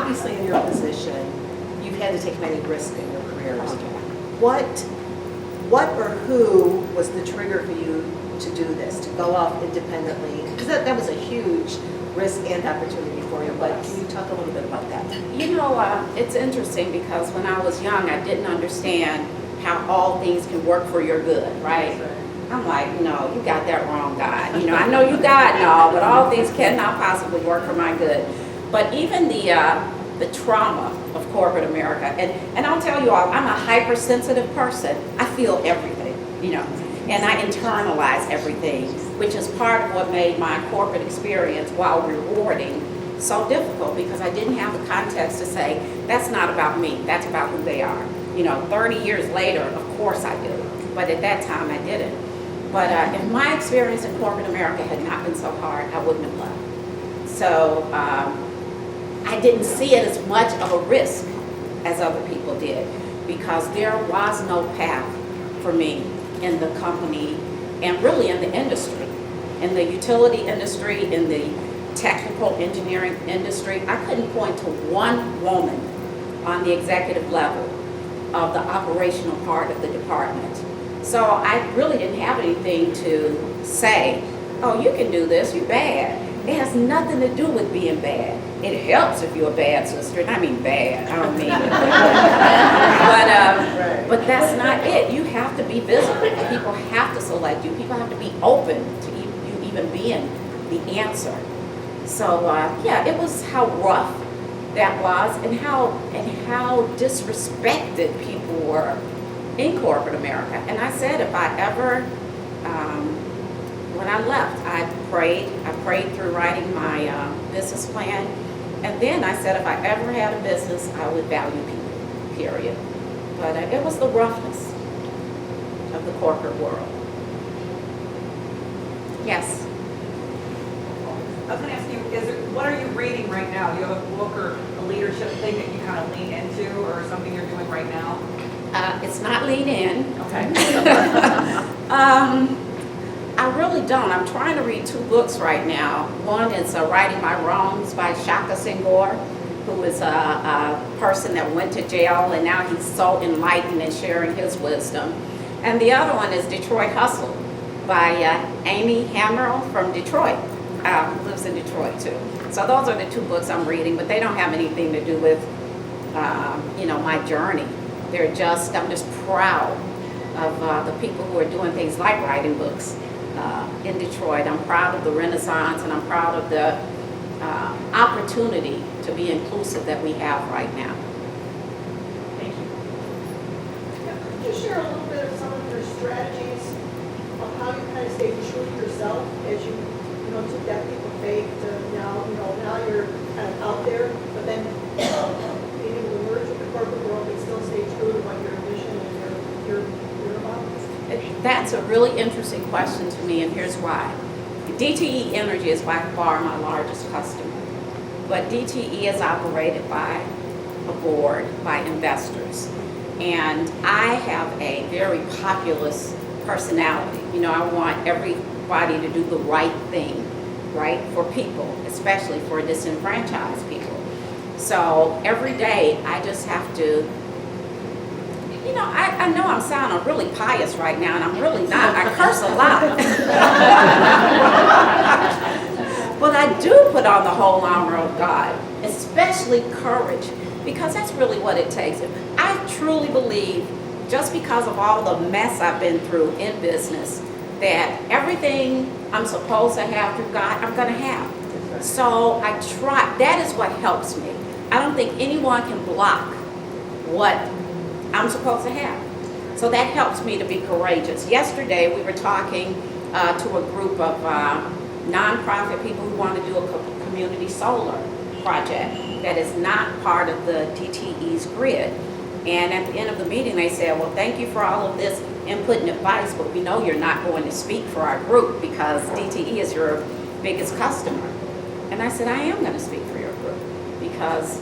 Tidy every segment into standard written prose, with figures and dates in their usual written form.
obviously in your position, you've had to take many risks in your careers. What or who was the trigger for you to do this, to go off independently? Because that was a huge risk and opportunity for you, but can you talk a little bit about that? You know, it's interesting because when I was young, I didn't understand how all things can work for your good, right? I'm like, no, you got that wrong, God. You know, I know you God and all, but all things cannot possibly work for my good. But even the trauma of corporate America, and I'll tell you all, I'm a hypersensitive person. I feel everything, you know, and I internalize everything, which is part of what made my corporate experience, while rewarding, so difficult, because I didn't have the context to say, that's not about me, that's about who they are. You know, 30 years later, of course I do, but at that time I didn't. But if my experience in corporate America had not been so hard, I wouldn't have left. So I didn't see it as much of a risk as other people did, because there was no path for me in the company and really in the industry, in the utility industry, in the technical engineering industry. I couldn't point to one woman on the executive level of the operational part of the department. So I really didn't have anything to say, oh, you can do this, you're bad. It has nothing to do with being bad. It helps if you're a bad sister, and I mean bad, I don't mean it. But that's not it. You have to be visible. People have to select you. People have to be open to you even being the answer. So yeah, it was how rough that was, and how disrespected people were in corporate America. And I said, if I ever, when I left, I prayed through writing my business plan, and then I said, if I ever had a business, I would value people, period. But it was the roughness of the corporate world. Yes? I was going to ask you, what are you reading right now? Do you have a book or a leadership thing that you kind of lean into, or something you're doing right now? It's not lean in. Okay. I really don't. I'm trying to read 2 books right now. One is Righting My Wrongs by Shaka Senghor, who is a person that went to jail, and now he's so enlightened and sharing his wisdom. And the other one is Detroit Hustle by Amy Hammerl from Detroit. Lives in Detroit too. So those are the 2 books I'm reading, but they don't have anything to do with you know, my journey. I'm just proud of the people who are doing things like writing books in Detroit. I'm proud of the Renaissance, and I'm proud of the opportunity to be inclusive that we have right now. Thank you. Could you share a little bit of some of your strategies of how you kind of stay true to yourself as you took that leap of faith to now you're kind of out there, but then being able to merge with the corporate world and still stay true to what your vision and your about? That's a really interesting question to me, and here's why. DTE Energy is by far my largest customer, but DTE is operated by a board, by investors, and I have a very populist personality. You know, I want everybody to do the right thing, right, for people, especially for disenfranchised people. So every day I just have to, you know, I know I'm sounding really pious right now, and I'm really not. I curse a lot. But I do put on the whole armor of God, especially courage, because that's really what it takes. I truly believe, just because of all the mess I've been through in business, that everything I'm supposed to have through God, I'm going to have. So I try. That is what helps me. I don't think anyone can block what I'm supposed to have. So that helps me to be courageous. Yesterday we were talking to a group of nonprofit people who want to do a community solar project that is not part of the DTE's grid. And at the end of the meeting they said, well, thank you for all of this input and advice, but we know you're not going to speak for our group because DTE is your biggest customer. And I said, I am going to speak for your group because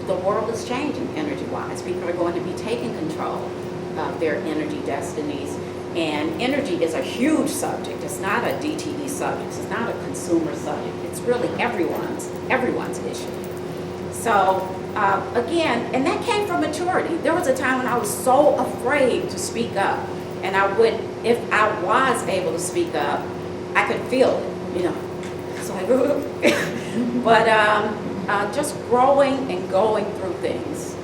the world is changing energy-wise. People are going to be taking control of their energy destinies. And energy is a huge subject. It's not a DTE subject. It's not a consumer subject. It's really everyone's issue. So, again, and that came from maturity. There was a time when I was so afraid to speak up. And I would, if I was able to speak up, I could feel it, you know. So but just growing and going through things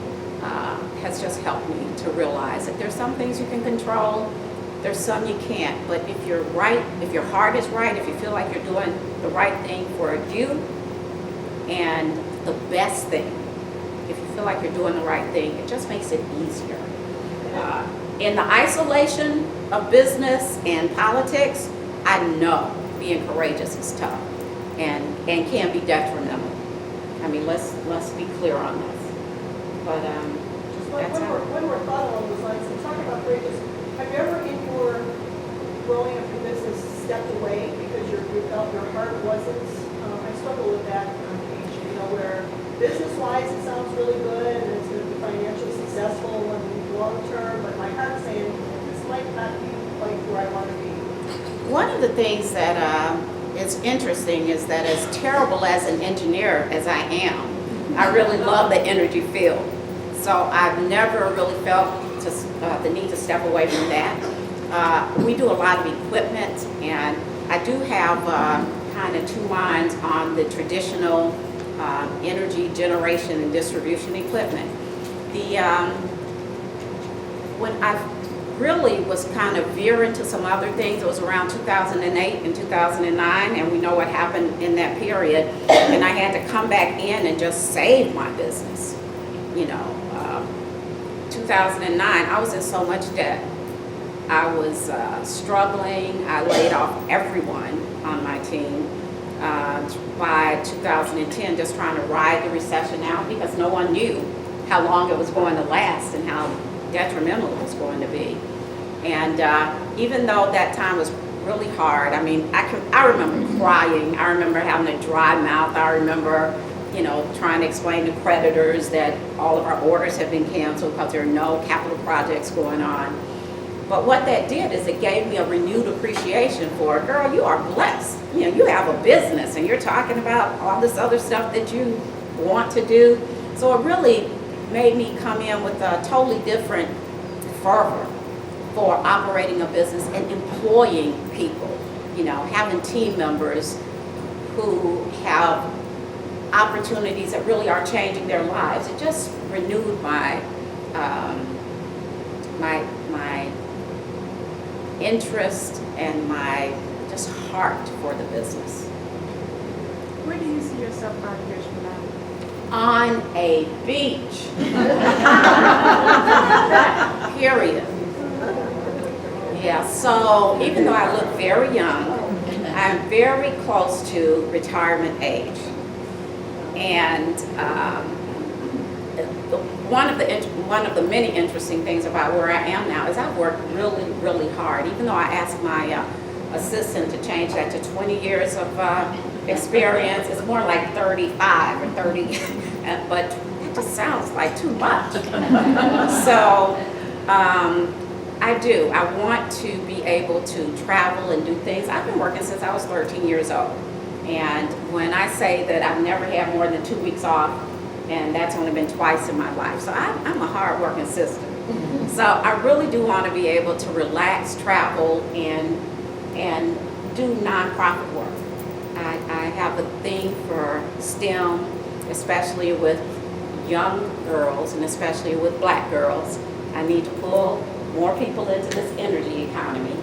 has just helped me to realize that there's some things you can control, there's some you can't. But if you're right, if your heart is right, if you feel like you're doing the right thing for you and the best thing, if you feel like you're doing the right thing, it just makes it easier. In the isolation of business and politics, I know being courageous is tough and can be detrimental. I mean, let's be clear on this. But that's how. When we're thought along those lines, and talking about courageous, have you ever in your growing up your business stepped away because you felt your heart wasn't, I struggle with that on occasion, you know, where business-wise it sounds really good and it's going to be financially successful and long term, but my heart's saying this might not be like where I want to be. One of the things that is interesting is that as terrible as an engineer as I am, I really love the energy field. So I've never really felt the need to step away from that. We do a lot of equipment, and I do have kind of two minds on the traditional energy generation and distribution equipment. When I really was kind of veering to some other things, it was around 2008 and 2009, and we know what happened in that period, and I had to come back in and just save my business. You know, 2009, I was in so much debt. I was struggling. I laid off everyone on my team by 2010, just trying to ride the recession out because no one knew how long it was going to last and how detrimental it was going to be. And even though that time was really hard, I mean, I remember crying. I remember having a dry mouth. I remember, you know, trying to explain to creditors that all of our orders have been canceled because there are no capital projects going on. But what that did is it gave me a renewed appreciation for, girl, you are blessed. You know, you have a business and you're talking about all this other stuff that you want to do. So it really made me come in with a totally different fervor for operating a business and employing people, you know, having team members who have opportunities that really are changing their lives. It just renewed my my interest and my just heart for the business. Where do you see yourself 5 years from now? On a beach. Period. Yeah, so even though I look very young, I'm very close to retirement age. And one of the many interesting things about where I am now is I've worked really, really hard. Even though I asked my assistant to change that to 20 years of experience, it's more like 35 or 30, but it just sounds like too much. So I do. I want to be able to travel and do things. I've been working since I was 13 years old. And when I say that I've never had more than 2 weeks off, and that's only been twice in my life. So I'm a hard-working sister. So I really do want to be able to relax, travel, and do nonprofit work. I have a thing for STEM, especially with young girls and especially with black girls. I need to pull more people into this energy economy,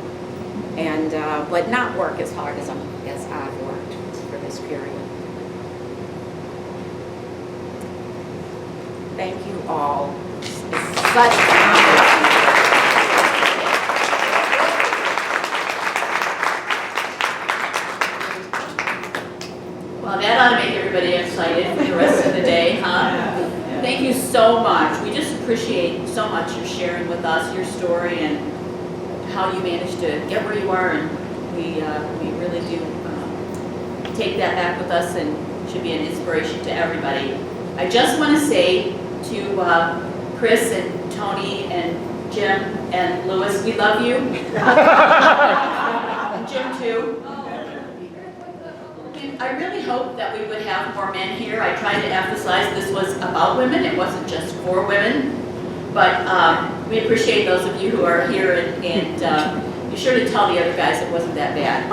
and but not work as hard as I've worked for this period. Thank you all. It's such an honor. Well, that ought to make everybody excited for the rest of the day, huh? Thank you so much. We just appreciate so much your sharing with us your story and how you managed to get where you are, and we really do take that back with us and should be an inspiration to everybody. I just want to say to Chris and Tony and Jim and Louis, we love you. And Jim too. I really hope that we would have more men here. I tried to emphasize this was about women, it wasn't just for women. But we appreciate those of you who are here, and be sure to tell the other guys it wasn't that bad.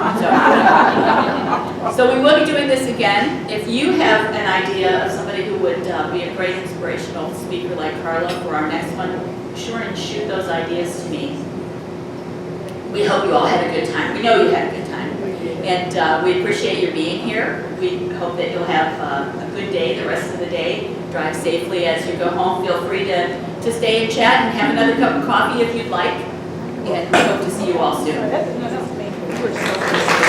So we will be doing this again. If you have an idea of somebody who would be a great inspirational speaker like Carla for our next one, be sure and shoot those ideas to me. We hope you all had a good time. We know you had a good time. And we appreciate your being here. We hope that you'll have a good day the rest of the day. Drive safely as you go home. Feel free to stay and chat and have another cup of coffee if you'd like. And we hope to see you all soon.